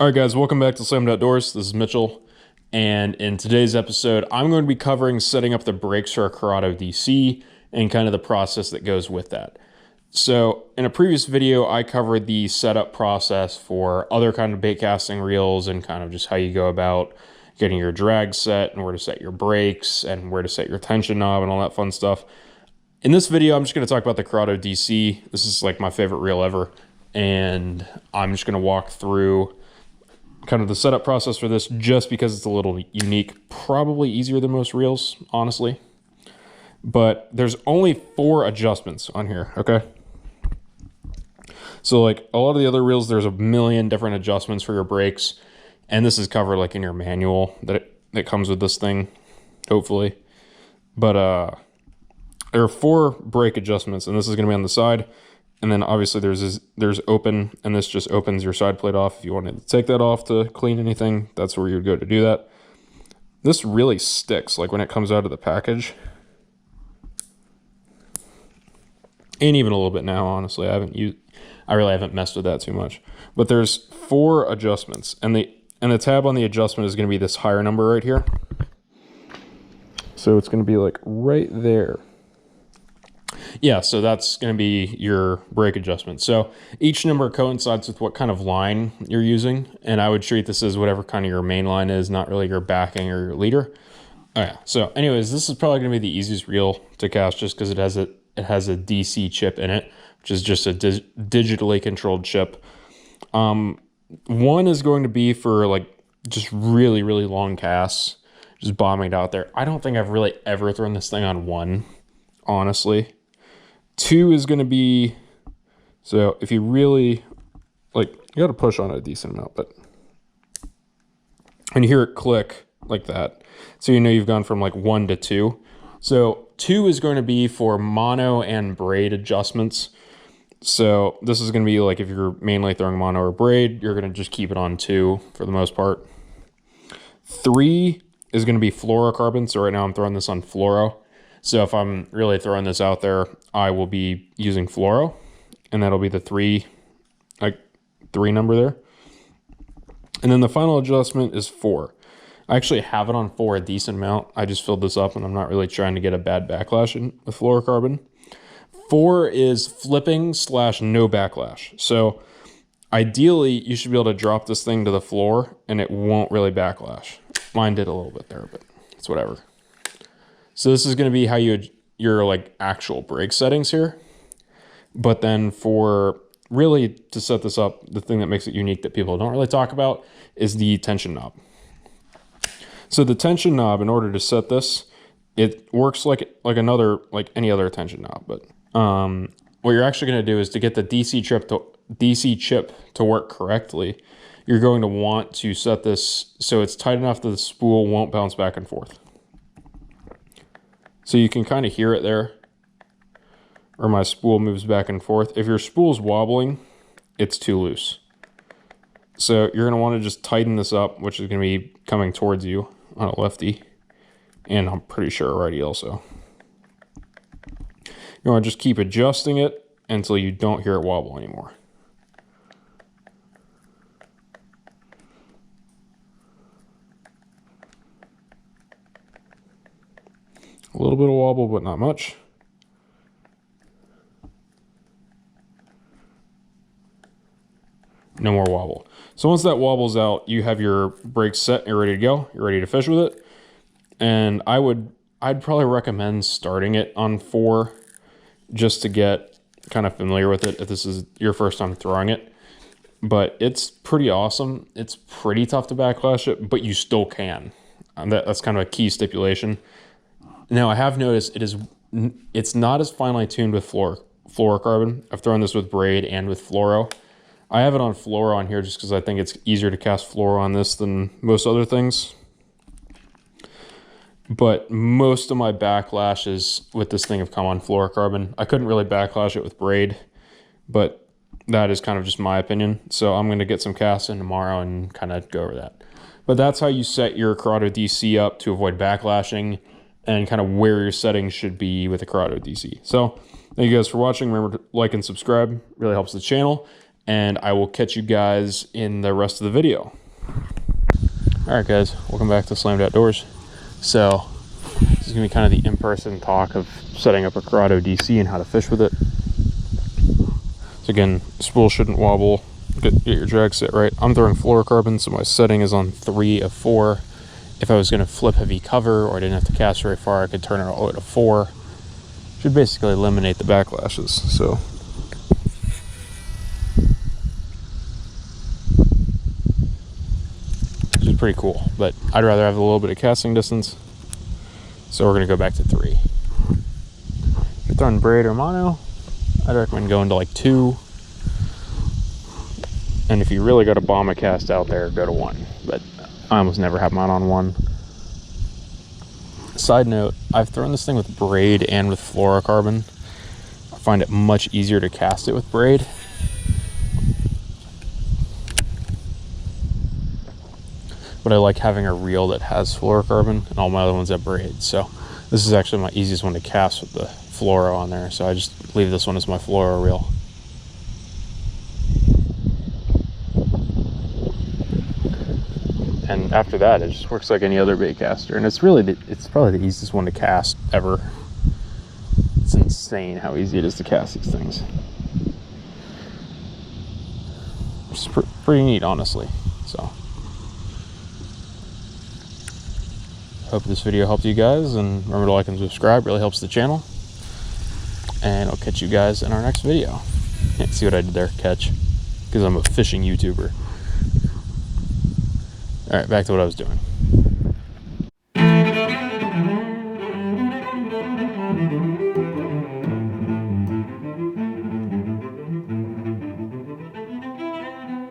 All right, guys, welcome back to Slammed Outdoors. This is Mitchell, and in today's episode, I'm going to be covering setting up the brakes for a Curado DC and kind of the process that goes with that. So in a previous video, I covered the setup process for other kind of bait casting reels and kind of just how you go about getting your drag set and where to set your brakes and where to set your tension knob and all that fun stuff. In this video, I'm just going to talk about the Curado DC. This is like my favorite reel ever, and I'm just going to walk through kind of the setup process for this just because it's a little unique, probably easier than most reels, honestly. But there's only 4 adjustments on here, okay? So like a lot of the other reels, there's a million different adjustments for your brakes, and this is covered like in your manual that comes with this thing, hopefully. But there are 4 brake adjustments, and this is going to be on the side. And then obviously there's open, and this just opens your side plate off. If you wanted to take that off to clean anything, that's where you would go to do that. This really sticks, like when it comes out of the package. And even a little bit now, honestly. I really haven't messed with that too much. But there's 4 adjustments, and the tab on the adjustment is going to be this higher number right here. So it's going to be like right there. Yeah, so that's going to be your brake adjustment. So each number coincides with what kind of line you're using, and I would treat this as whatever kind of your main line is, not really your backing or your leader. Oh yeah. So anyways, this is probably going to be the easiest reel to cast just because it has a DC chip in it, which is just a digitally controlled chip. One is going to be for like just really, really long casts, just bombing it out there. I don't think I've really ever thrown this thing on 1, honestly. 2 is going to be, so if you really, like, you got to push on it a decent amount, but when you hear it click like that, so you know you've gone from like 1 to 2. So 2 is going to be for mono and braid adjustments. So this is going to be like if you're mainly throwing mono or braid, you're going to just keep it on 2 for the most part. 3 is going to be fluorocarbon. So right now I'm throwing this on fluoro. So if I'm really throwing this out there, I will be using fluoro, and that'll be the 3 number there. And then the final adjustment is 4. I actually have it on 4 a decent amount. I just filled this up, and I'm not really trying to get a bad backlash with fluorocarbon. 4 is flipping / no backlash. So ideally, you should be able to drop this thing to the floor, and it won't really backlash. Mine did a little bit there, but it's whatever. So this is going to be how your like actual brake settings here. But then for really to set this up, the thing that makes it unique that people don't really talk about is the tension knob. So the tension knob, in order to set this, it works like any other tension knob. But what you're actually going to do is to get the DC chip to work correctly, you're going to want to set this so it's tight enough that the spool won't bounce back and forth. So you can kind of hear it there, or my spool moves back and forth. If your spool's wobbling, it's too loose. So you're going to want to just tighten this up, which is going to be coming towards you on a lefty, and I'm pretty sure a righty also. You want to just keep adjusting it until you don't hear it wobble anymore. A little bit of wobble, but not much. No more wobble. So once that wobble's out, you have your brakes set, you're ready to go, you're ready to fish with it. And I'd probably recommend starting it on 4 just to get kind of familiar with it if this is your first time throwing it. But it's pretty awesome. It's pretty tough to backlash it, but you still can. That's kind of a key stipulation. Now, I have noticed it's not as finely tuned with fluorocarbon. I've thrown this with braid and with fluoro. I have it on fluoro on here just because I think it's easier to cast fluoro on this than most other things. But most of my backlashes with this thing have come on fluorocarbon. I couldn't really backlash it with braid, but that is kind of just my opinion. So I'm going to get some casts in tomorrow and kind of go over that. But that's how you set your Curado DC up to avoid backlashing, and kind of where your settings should be with the Curado DC. So thank you guys for watching. Remember to like and subscribe. It really helps the channel. and I will catch you guys in the rest of the video. All right, guys, welcome back to Slammed Outdoors. So this is gonna be kind of the in-person talk of setting up a Curado DC and how to fish with it. So again, spool shouldn't wobble. Get your drag set right. I'm throwing fluorocarbon, so my setting is on 3 of 4. If I was gonna flip heavy cover or I didn't have to cast very far, I could turn it all the way to 4. Should basically eliminate the backlashes. So which is pretty cool, but I'd rather have a little bit of casting distance. So we're gonna go back to 3. If you're throwing braid or mono, I'd recommend going to like 2. And if you really got a bomb a cast out there, go to 1. But I almost never have mine on 1. Side note, I've thrown this thing with braid and with fluorocarbon. I find it much easier to cast it with braid. But I like having a reel that has fluorocarbon, and all my other ones have braid. So this is actually my easiest one to cast with the fluoro on there. So I just leave this one as my fluoro reel. And after that, it just works like any other bait caster. And it's probably the easiest one to cast ever. It's insane how easy it is to cast these things. It's pretty neat, honestly. So hope this video helped you guys, and remember to like and subscribe. Really helps the channel. And I'll catch you guys in our next video. See what I did there? Catch, because I'm a fishing YouTuber. All right, back to what I was doing.